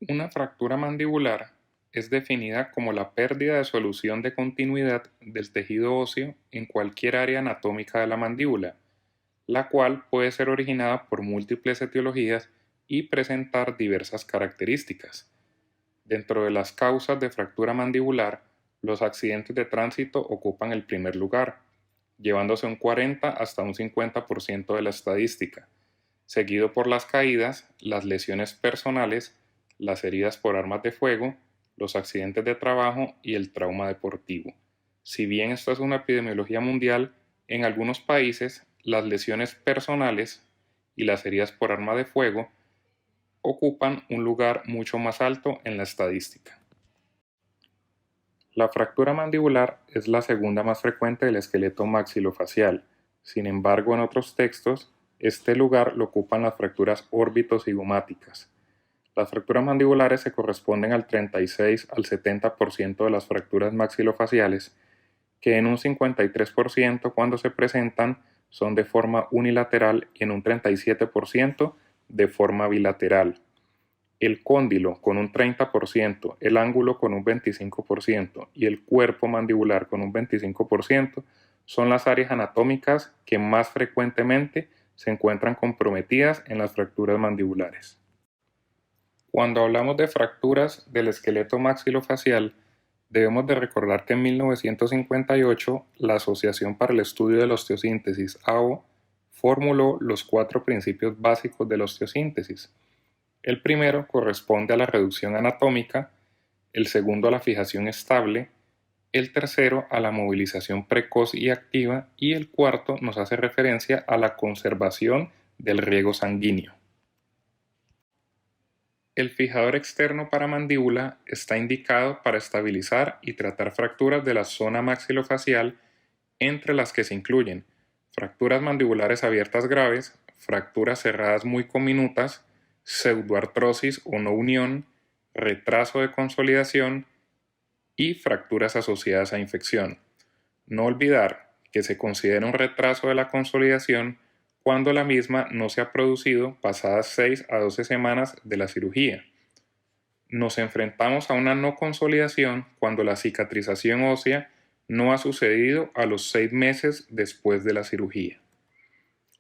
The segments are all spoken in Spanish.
Una fractura mandibular es definida como la pérdida de solución de continuidad del tejido óseo en cualquier área anatómica de la mandíbula, la cual puede ser originada por múltiples etiologías y presentar diversas características. Dentro de las causas de fractura mandibular, los accidentes de tránsito ocupan el primer lugar, llevándose un 40 hasta un 50% de la estadística, seguido por las caídas, las lesiones personales, las heridas por armas de fuego, los accidentes de trabajo y el trauma deportivo. Si bien esta es una epidemiología mundial, en algunos países las lesiones personales y las heridas por arma de fuego ocupan un lugar mucho más alto en la estadística. La fractura mandibular es la segunda más frecuente del esqueleto maxilofacial. Sin embargo, en otros textos, este lugar lo ocupan las fracturas órbito-cigomáticas. Las fracturas mandibulares se corresponden al 36 al 70% de las fracturas maxilofaciales, que en un 53% cuando se presentan son de forma unilateral y en un 37% de forma bilateral. El cóndilo con un 30%, el ángulo con un 25% y el cuerpo mandibular con un 25% son las áreas anatómicas que más frecuentemente se encuentran comprometidas en las fracturas mandibulares. Cuando hablamos de fracturas del esqueleto maxilofacial, debemos de recordar que en 1958 la Asociación para el Estudio de la Osteosíntesis, AO, formuló los 4 principios básicos de la osteosíntesis. El primero corresponde a la reducción anatómica, el segundo a la fijación estable, el tercero a la movilización precoz y activa y el cuarto nos hace referencia a la conservación del riego sanguíneo. El fijador externo para mandíbula está indicado para estabilizar y tratar fracturas de la zona maxilofacial, entre las que se incluyen fracturas mandibulares abiertas graves, fracturas cerradas muy comminutas, pseudoartrosis o no unión, retraso de consolidación y fracturas asociadas a infección. No olvidar que se considera un retraso de la consolidación cuando la misma no se ha producido pasadas 6 a 12 semanas de la cirugía. Nos enfrentamos a una no consolidación cuando la cicatrización ósea no ha sucedido a los 6 meses después de la cirugía.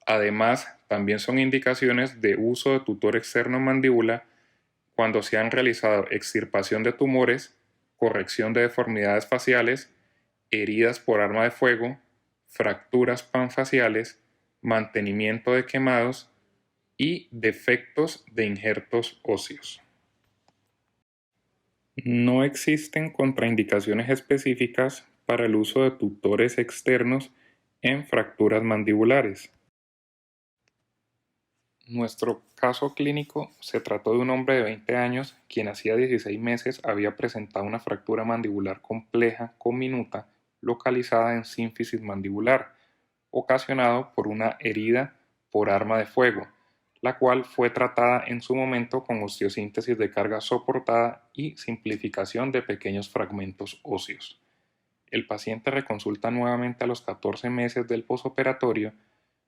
Además, también son indicaciones de uso de tutor externo en mandíbula cuando se han realizado extirpación de tumores, corrección de deformidades faciales, heridas por arma de fuego, fracturas panfaciales, mantenimiento de quemados y defectos de injertos óseos. No existen contraindicaciones específicas para el uso de tutores externos en fracturas mandibulares. Nuestro caso clínico se trató de un hombre de 20 años quien hacía 16 meses había presentado una fractura mandibular compleja comminuta localizada en sínfisis mandibular, ocasionado por una herida por arma de fuego, la cual fue tratada en su momento con osteosíntesis de carga soportada y simplificación de pequeños fragmentos óseos. El paciente reconsulta nuevamente a los 14 meses del posoperatorio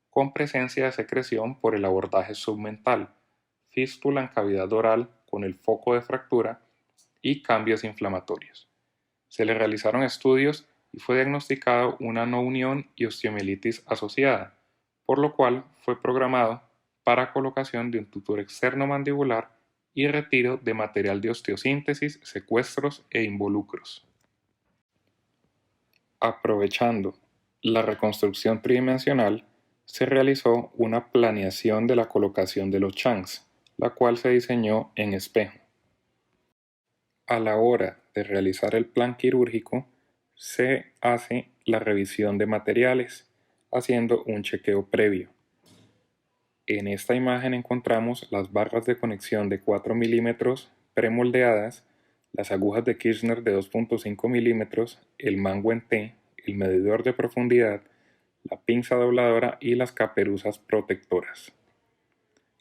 con presencia de secreción por el abordaje submental, fístula en cavidad oral con el foco de fractura y cambios inflamatorios. Se le realizaron estudios y fue diagnosticado una no unión y osteomielitis asociada, por lo cual fue programado para colocación de un tutor externo mandibular y retiro de material de osteosíntesis, secuestros e involucros. Aprovechando la reconstrucción tridimensional, se realizó una planeación de la colocación de los changs, la cual se diseñó en espejo. A la hora de realizar el plan quirúrgico, se hace la revisión de materiales, haciendo un chequeo previo. En esta imagen encontramos las barras de conexión de 4 milímetros premoldeadas, las agujas de Kirchner de 2.5 milímetros, el mango en T, el medidor de profundidad, la pinza dobladora y las caperuzas protectoras.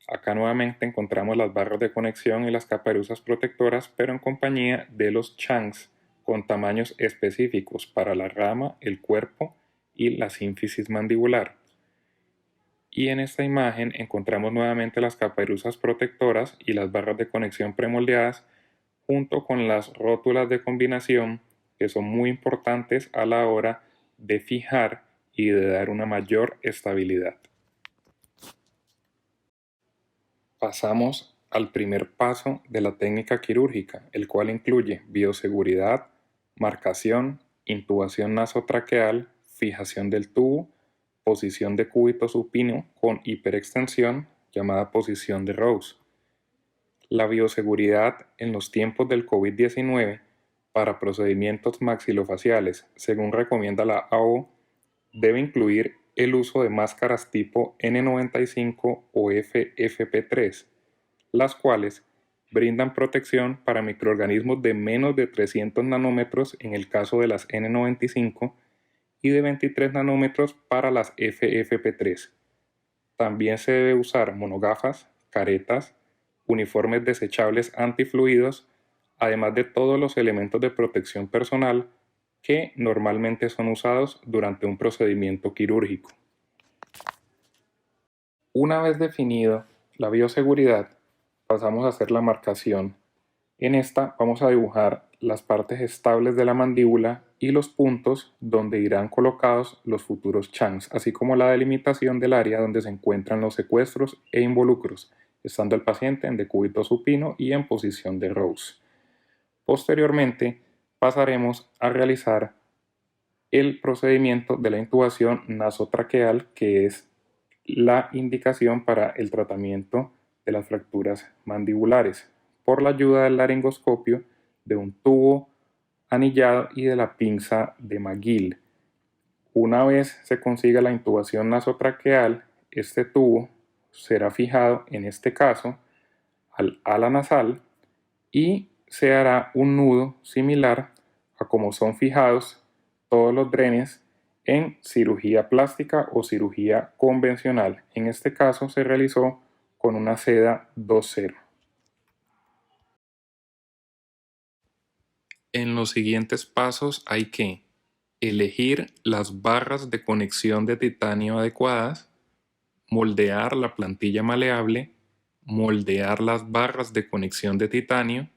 Acá nuevamente encontramos las barras de conexión y las caperuzas protectoras, pero en compañía de los changs con tamaños específicos para la rama, el cuerpo y la sínfisis mandibular. Y en esta imagen encontramos nuevamente las caperuzas protectoras y las barras de conexión premoldeadas junto con las rótulas de combinación que son muy importantes a la hora de fijar y de dar una mayor estabilidad. Pasamos al primer paso de la técnica quirúrgica, el cual incluye bioseguridad, marcación, intubación nasotraqueal, fijación del tubo, posición de cúbito supino con hiperextensión, llamada posición de Rose. La bioseguridad en los tiempos del COVID-19 para procedimientos maxilofaciales, según recomienda la AO, debe incluir el uso de máscaras tipo N95 o FFP3, las cuales brindan protección para microorganismos de menos de 300 nanómetros en el caso de las N95 y de 23 nanómetros para las FFP3. También se debe usar monogafas, caretas, uniformes desechables antifluidos, además de todos los elementos de protección personal que normalmente son usados durante un procedimiento quirúrgico. Una vez definido la bioseguridad, pasamos a hacer la marcación. En esta vamos a dibujar las partes estables de la mandíbula y los puntos donde irán colocados los futuros changs, así como la delimitación del área donde se encuentran los secuestros e involucros, estando el paciente en decúbito supino y en posición de Rose. Posteriormente, pasaremos a realizar el procedimiento de la intubación nasotraqueal, que es la indicación para el tratamiento de las fracturas mandibulares, por la ayuda del laringoscopio, de un tubo anillado y de la pinza de McGill. Una vez se consiga la intubación nasotraqueal, este tubo será fijado, en este caso, al ala nasal y se hará un nudo similar a como son fijados todos los drenes en cirugía plástica o cirugía convencional. En este caso se realizó con una seda 2.0. En los siguientes pasos hay que elegir las barras de conexión de titanio adecuadas, moldear la plantilla maleable, moldear las barras de conexión de titanio,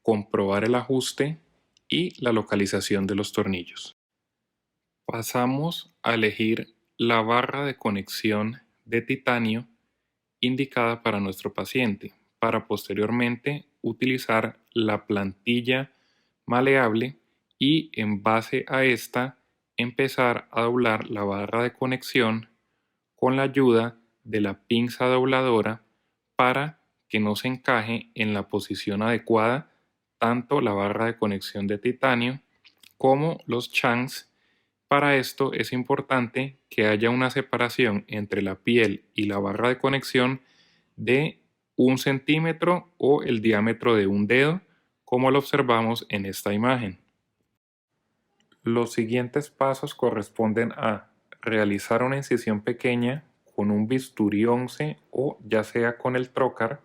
comprobar el ajuste y la localización de los tornillos. Pasamos a elegir la barra de conexión de titanio indicada para nuestro paciente, para posteriormente utilizar la plantilla maleable y en base a esta empezar a doblar la barra de conexión con la ayuda de la pinza dobladora para que no se encaje en la posición adecuada tanto la barra de conexión de titanio como los changs. Para esto es importante que haya una separación entre la piel y la barra de conexión de 1 centímetro o el diámetro de un dedo, como lo observamos en esta imagen. Los siguientes pasos corresponden a realizar una incisión pequeña con un bisturí 11 o ya sea con el trocar,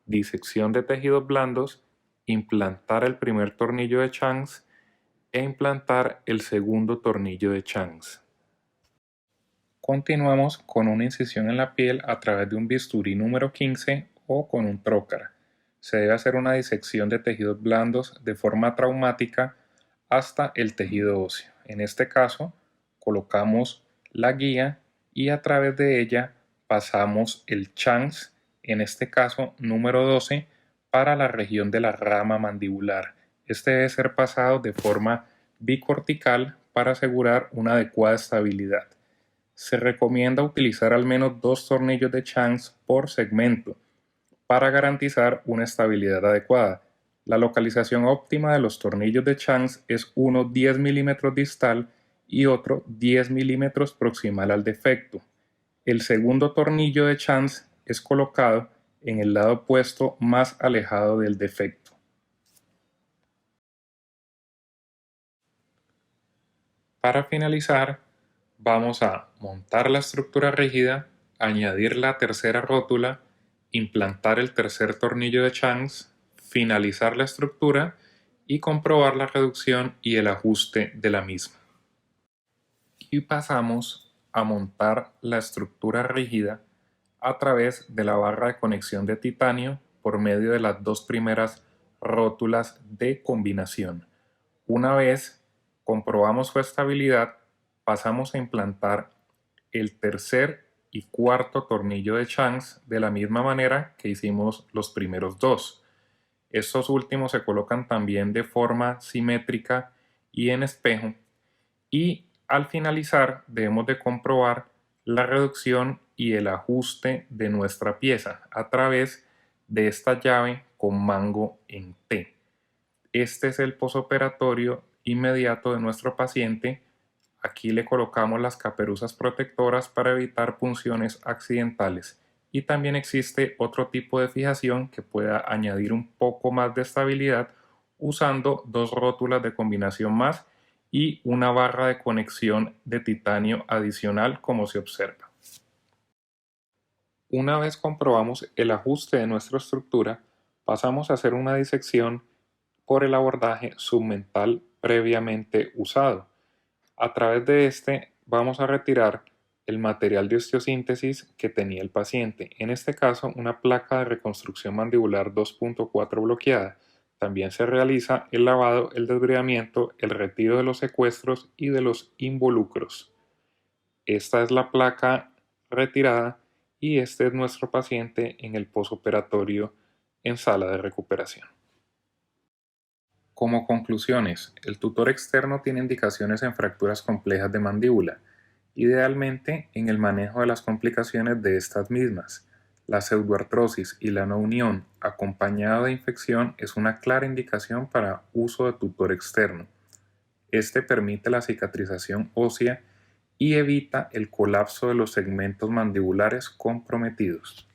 disección de tejidos blandos, implantar el primer tornillo de changs e implantar el segundo tornillo de changs. Continuamos con una incisión en la piel a través de un bisturí número 15 o con un trocar. Se debe hacer una disección de tejidos blandos de forma traumática hasta el tejido óseo. En este caso, colocamos la guía y a través de ella pasamos el changs, en este caso número 12, para la región de la rama mandibular. Este debe ser pasado de forma bicortical para asegurar una adecuada estabilidad. Se recomienda utilizar al menos 2 tornillos de changs por segmento para garantizar una estabilidad adecuada. La localización óptima de los tornillos de changs es uno 10 milímetros distal y otro 10 milímetros proximal al defecto. El segundo tornillo de changs es colocado en el lado opuesto más alejado del defecto. Para finalizar, vamos a montar la estructura rígida, añadir la tercera rótula, implantar el tercer tornillo de changs, finalizar la estructura y comprobar la reducción y el ajuste de la misma. Y pasamos a montar la estructura rígida a través de la barra de conexión de titanio por medio de las dos primeras rótulas de combinación. Una vez comprobamos su estabilidad, pasamos a implantar el tercer y cuarto tornillo de Chang's de la misma manera que hicimos los primeros dos. Estos últimos se colocan también de forma simétrica y en espejo, y al finalizar debemos de comprobar la reducción y el ajuste de nuestra pieza a través de esta llave con mango en T. Este es el posoperatorio inmediato de nuestro paciente. Aquí le colocamos las caperuzas protectoras para evitar punciones accidentales. Y también existe otro tipo de fijación que pueda añadir un poco más de estabilidad usando dos rótulas de combinación más y una barra de conexión de titanio adicional, como se observa. Una vez comprobamos el ajuste de nuestra estructura, pasamos a hacer una disección por el abordaje submental previamente usado. A través de este vamos a retirar el material de osteosíntesis que tenía el paciente, en este caso una placa de reconstrucción mandibular 2.4 bloqueada. También se realiza el lavado, el desbridamiento, el retiro de los secuestros y de los involucros. Esta es la placa retirada y este es nuestro paciente en el posoperatorio en sala de recuperación. Como conclusiones, el tutor externo tiene indicaciones en fracturas complejas de mandíbula, idealmente en el manejo de las complicaciones de estas mismas. La pseudoartrosis y la no unión acompañada de infección es una clara indicación para uso de tutor externo. Este permite la cicatrización ósea y evita el colapso de los segmentos mandibulares comprometidos.